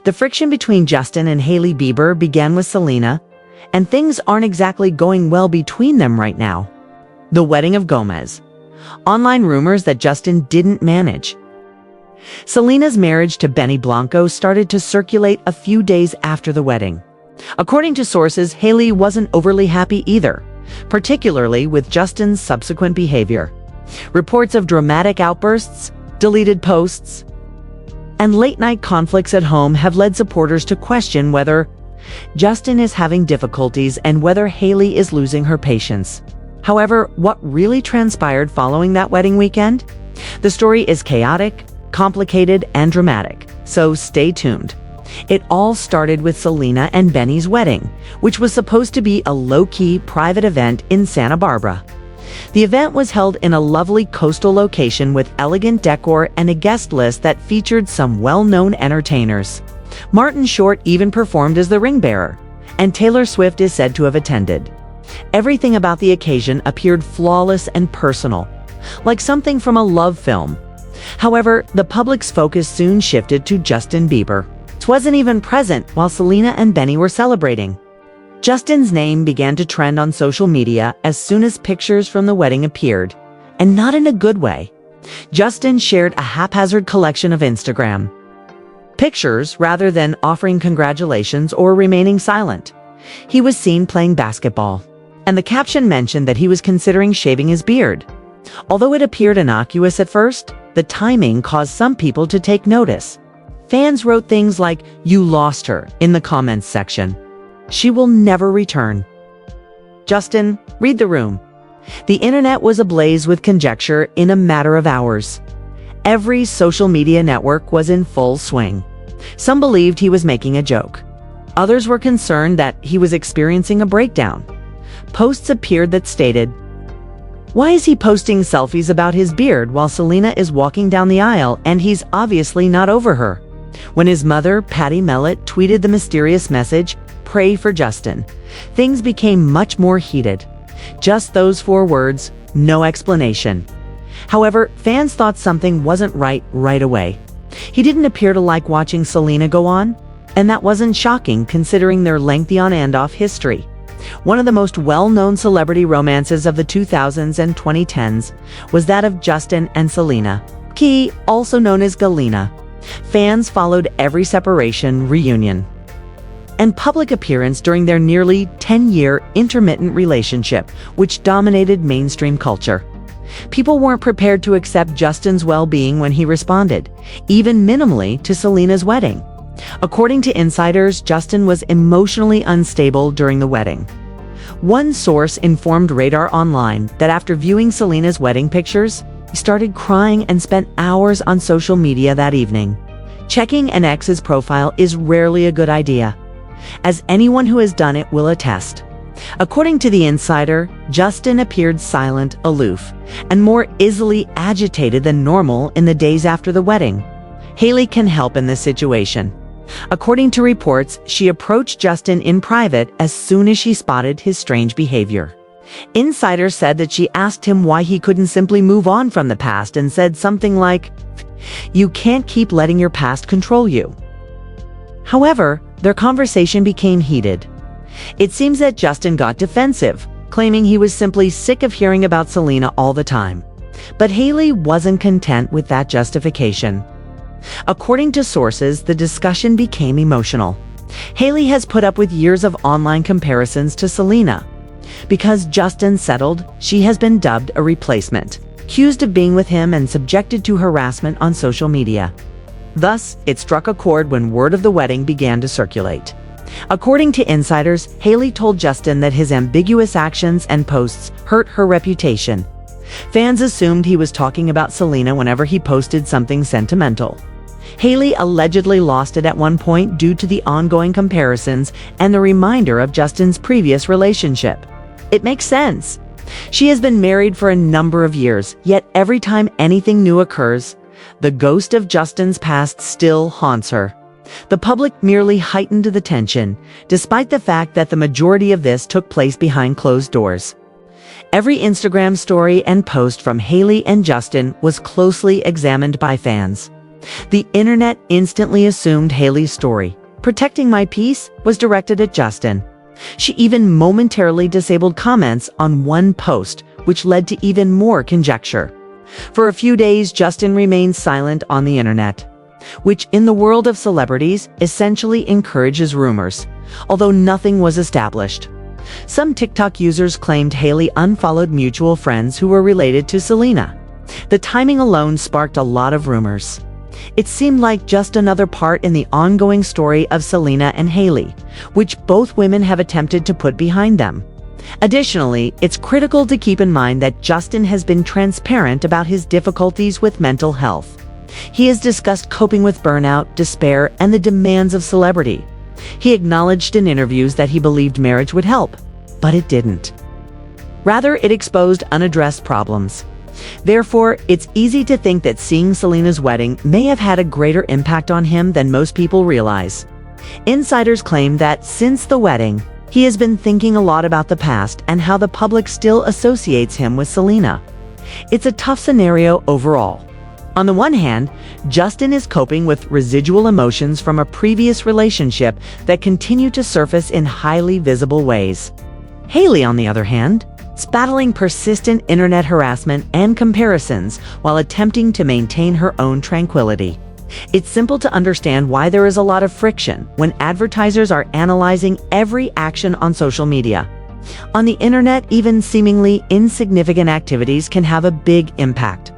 The friction between Justin and Hailey Bieber began with Selena, and things aren't exactly going well between them right now. The wedding of Gomez. Online rumors that Justin didn't manage. Selena's marriage to Benny Blanco started to circulate a few days after the wedding. According to sources, Hailey wasn't overly happy either, particularly with Justin's subsequent behavior. Reports of dramatic outbursts, deleted posts, and late-night conflicts at home have led supporters to question whether Justin is having difficulties and whether Hailey is losing her patience. However, what really transpired following that wedding weekend? The story is chaotic, complicated, and dramatic, so stay tuned. It all started with Selena and Benny's wedding, which was supposed to be a low-key private event in Santa Barbara. The event was held in a lovely coastal location with elegant decor and a guest list that featured some well-known entertainers. Martin Short even performed as the ring bearer, and Taylor Swift is said to have attended. Everything about the occasion appeared flawless and personal, like something from a love film. However, the public's focus soon shifted to Justin Bieber. He wasn't even present while Selena and Benny were celebrating. Justin's name began to trend on social media as soon as pictures from the wedding appeared, and not in a good way. Justin shared a haphazard collection of Instagram pictures rather than offering congratulations or remaining silent. He was seen playing basketball, and the caption mentioned that he was considering shaving his beard. Although it appeared innocuous at first, the timing caused some people to take notice. Fans wrote things like, "You lost her," in the comments section. "She will never return." Justin, read the room. The internet was ablaze with conjecture in a matter of hours. Every social media network was in full swing. Some believed he was making a joke. Others were concerned that he was experiencing a breakdown. Posts appeared that stated, "Why is he posting selfies about his beard while Selena is walking down the aisle and he's obviously not over her?" When his mother, Patty Mellett, tweeted the mysterious message, "Pray for Justin," things became much more heated. Just those 4 words, no explanation. However, fans thought something wasn't right away. He didn't appear to like watching Selena go on, and that wasn't shocking considering their lengthy on and off history. One of the most well-known celebrity romances of the 2000s and 2010s was that of Justin and Selena, also known as Galena. Fans followed every separation, reunion, and public appearance during their nearly 10-year intermittent relationship, which dominated mainstream culture. People weren't prepared to accept Justin's well-being when he responded, even minimally, to Selena's wedding. According to insiders, Justin was emotionally unstable during the wedding. One source informed Radar Online that after viewing Selena's wedding pictures, he started crying and spent hours on social media that evening. Checking an ex's profile is rarely a good idea, as anyone who has done it will attest. According to the insider, Justin appeared silent, aloof, and more easily agitated than normal in the days after the wedding. Hailey can help in this situation. According to reports, she approached Justin in private as soon as she spotted his strange behavior. Insiders said that she asked him why he couldn't simply move on from the past and said something like, "You can't keep letting your past control you." However, their conversation became heated. It seems that Justin got defensive, claiming he was simply sick of hearing about Selena all the time. But Hailey wasn't content with that justification. According to sources, the discussion became emotional. Hailey has put up with years of online comparisons to Selena. Because Justin settled, she has been dubbed a replacement, accused of being with him and subjected to harassment on social media. Thus, it struck a chord when word of the wedding began to circulate. According to insiders, Hailey told Justin that his ambiguous actions and posts hurt her reputation. Fans assumed he was talking about Selena whenever he posted something sentimental. Hailey allegedly lost it at one point due to the ongoing comparisons and the reminder of Justin's previous relationship. It makes sense. She has been married for a number of years, yet every time anything new occurs, the ghost of Justin's past still haunts her. The public merely heightened the tension, despite the fact that the majority of this took place behind closed doors. Every Instagram story and post from Hailey and Justin was closely examined by fans. The internet instantly assumed Hailey's story, "Protecting my peace," was directed at Justin. She even momentarily disabled comments on one post, which led to even more conjecture. For a few days, Justin remained silent on the internet, which in the world of celebrities essentially encourages rumors, although nothing was established. Some TikTok users claimed Hailey unfollowed mutual friends who were related to Selena. The timing alone sparked a lot of rumors. It seemed like just another part in the ongoing story of Selena and Hailey, which both women have attempted to put behind them. Additionally, it's critical to keep in mind that Justin has been transparent about his difficulties with mental health. He has discussed coping with burnout, despair, and the demands of celebrity. He acknowledged in interviews that he believed marriage would help, but it didn't. Rather, it exposed unaddressed problems. Therefore, it's easy to think that seeing Selena's wedding may have had a greater impact on him than most people realize. Insiders claim that since the wedding, he has been thinking a lot about the past and how the public still associates him with Selena. It's a tough scenario overall. On the one hand, Justin is coping with residual emotions from a previous relationship that continue to surface in highly visible ways. Hailey, on the other hand, is battling persistent internet harassment and comparisons while attempting to maintain her own tranquility. It's simple to understand why there is a lot of friction when advertisers are analyzing every action on social media. On the internet, even seemingly insignificant activities can have a big impact.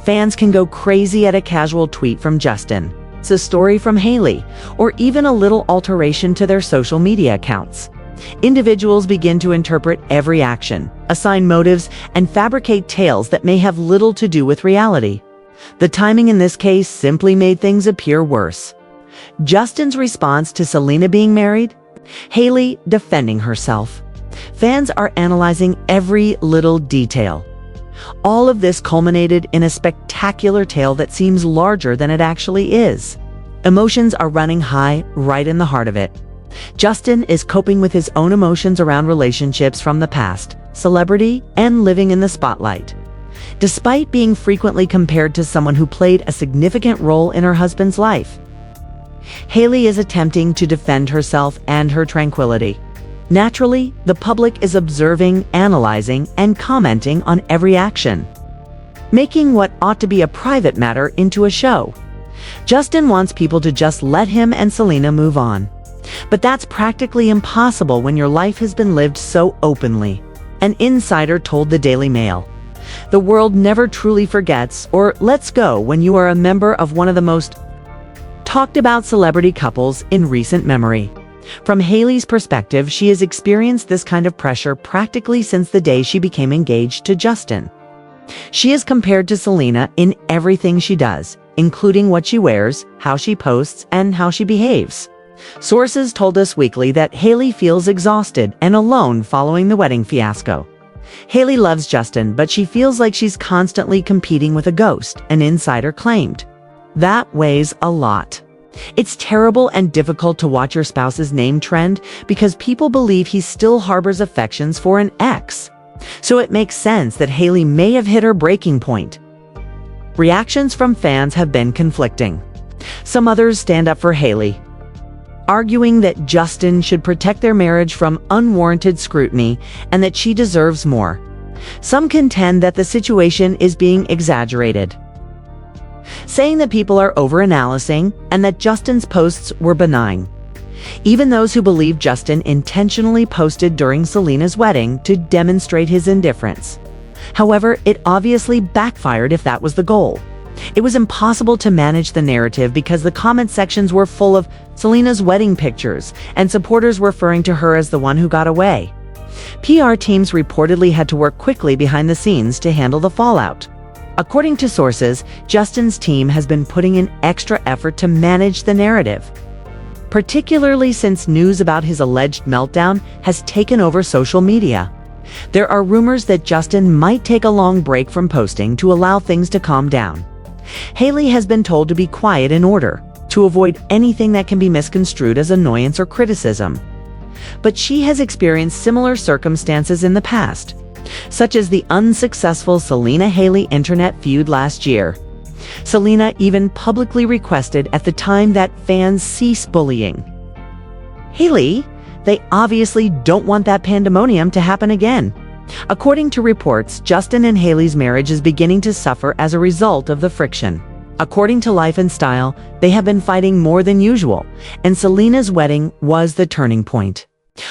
Fans can go crazy at a casual tweet from Justin, it's a story from Hailey, or even a little alteration to their social media accounts. Individuals begin to interpret every action, assign motives, and fabricate tales that may have little to do with reality. The timing in this case simply made things appear worse. Justin's response to Selena being married, Hailey defending herself. Fans are analyzing every little detail. All of this culminated in a spectacular tale that seems larger than it actually is. Emotions are running high right in the heart of it. Justin is coping with his own emotions around relationships from the past, celebrity, and living in the spotlight. Despite being frequently compared to someone who played a significant role in her husband's life, Hailey is attempting to defend herself and her tranquility. Naturally, the public is observing, analyzing, and commenting on every action, making what ought to be a private matter into a show. Justin wants people to just let him and Selena move on. But that's practically impossible when your life has been lived so openly. An insider told the Daily Mail, "The world never truly forgets or lets go when you are a member of one of the most talked about celebrity couples in recent memory." From Hailey's perspective, she has experienced this kind of pressure practically since the day she became engaged to Justin. She is compared to Selena in everything she does, including what she wears, how she posts, and how she behaves. Sources told Us Weekly that Hailey feels exhausted and alone following the wedding fiasco. Hailey loves Justin, but she feels like she's constantly competing with a ghost, an insider claimed. That weighs a lot. It's terrible and difficult to watch your spouse's name trend because people believe he still harbors affections for an ex. So it makes sense that Hailey may have hit her breaking point. Reactions from fans have been conflicting. Some others stand up for Hailey, arguing that Justin should protect their marriage from unwarranted scrutiny and that she deserves more. Some contend that the situation is being exaggerated, saying that people are overanalyzing and that Justin's posts were benign. Even those who believe Justin intentionally posted during Selena's wedding to demonstrate his indifference. However, it obviously backfired if that was the goal. It was impossible to manage the narrative because the comment sections were full of Selena's wedding pictures and supporters referring to her as the one who got away. PR teams reportedly had to work quickly behind the scenes to handle the fallout. According to sources, Justin's team has been putting in extra effort to manage the narrative, particularly since news about his alleged meltdown has taken over social media. There are rumors that Justin might take a long break from posting to allow things to calm down. Hailey has been told to be quiet in order to avoid anything that can be misconstrued as annoyance or criticism. But she has experienced similar circumstances in the past, such as the unsuccessful Selena-Hailey internet feud last year. Selena even publicly requested at the time that fans cease bullying. Hailey, they obviously don't want that pandemonium to happen again. According to reports, Justin and Hailey's marriage is beginning to suffer as a result of the friction. According to Life and Style, they have been fighting more than usual, and Selena's wedding was the turning point.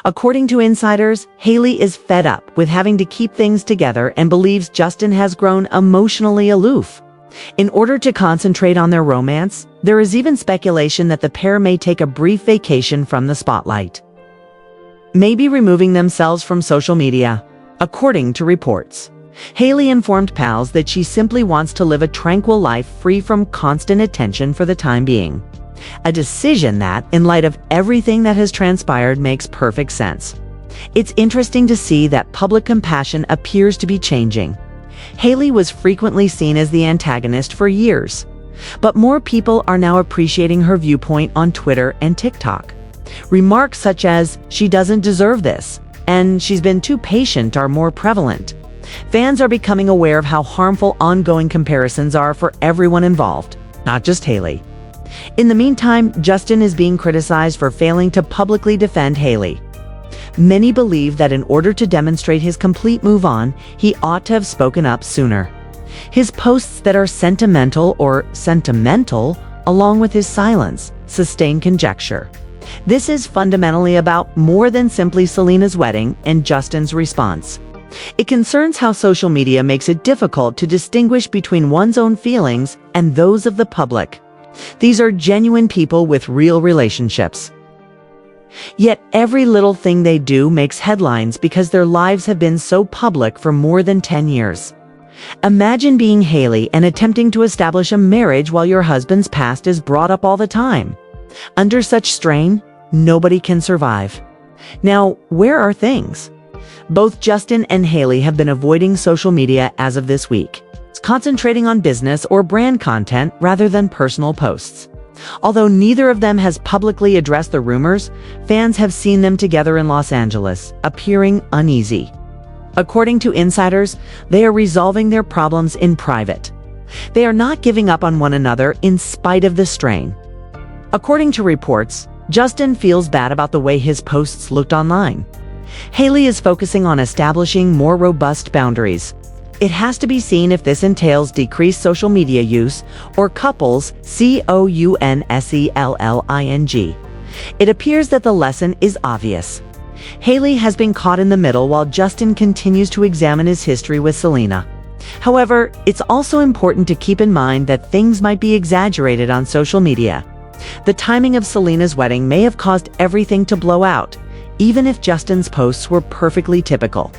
According to insiders, Hailey is fed up with having to keep things together and believes Justin has grown emotionally aloof. In order to concentrate on their romance, there is even speculation that the pair may take a brief vacation from the spotlight, maybe removing themselves from social media. According to reports, Hailey informed pals that she simply wants to live a tranquil life free from constant attention for the time being. A decision that, in light of everything that has transpired, makes perfect sense. It's interesting to see that public compassion appears to be changing. Hailey was frequently seen as the antagonist for years, but more people are now appreciating her viewpoint on Twitter and TikTok. Remarks such as, "She doesn't deserve this," and "she's been too patient" are more prevalent. Fans are becoming aware of how harmful ongoing comparisons are for everyone involved, not just Hailey. In the meantime, Justin is being criticized for failing to publicly defend Hailey. Many believe that in order to demonstrate his complete move on, he ought to have spoken up sooner. His posts that are sentimental, along with his silence, sustain conjecture. This is fundamentally about more than simply Selena's wedding and Justin's response. It concerns how social media makes it difficult to distinguish between one's own feelings and those of the public. These are genuine people with real relationships. Yet every little thing they do makes headlines because their lives have been so public for more than 10 years. Imagine being Hailey and attempting to establish a marriage while your husband's past is brought up all the time. Under such strain, nobody can survive. Now, where are things? Both Justin and Hailey have been avoiding social media as of this week, concentrating on business or brand content rather than personal posts. Although neither of them has publicly addressed the rumors, fans have seen them together in Los Angeles, appearing uneasy. According to insiders, they are resolving their problems in private. They are not giving up on one another in spite of the strain. According to reports, Justin feels bad about the way his posts looked online. Hailey is focusing on establishing more robust boundaries. It has to be seen if this entails decreased social media use or couples counselling. It appears that the lesson is obvious. Hailey has been caught in the middle while Justin continues to examine his history with Selena. However, it's also important to keep in mind that things might be exaggerated on social media. The timing of Selena's wedding may have caused everything to blow out, even if Justin's posts were perfectly typical.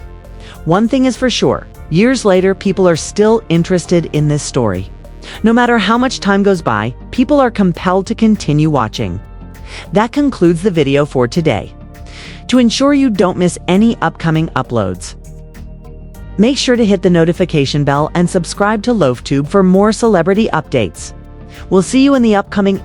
One thing is for sure, years later, people are still interested in this story. No matter how much time goes by, people are compelled to continue watching. That concludes the video for today. To ensure you don't miss any upcoming uploads, make sure to hit the notification bell and subscribe to LoafTube for more celebrity updates. We'll see you in the upcoming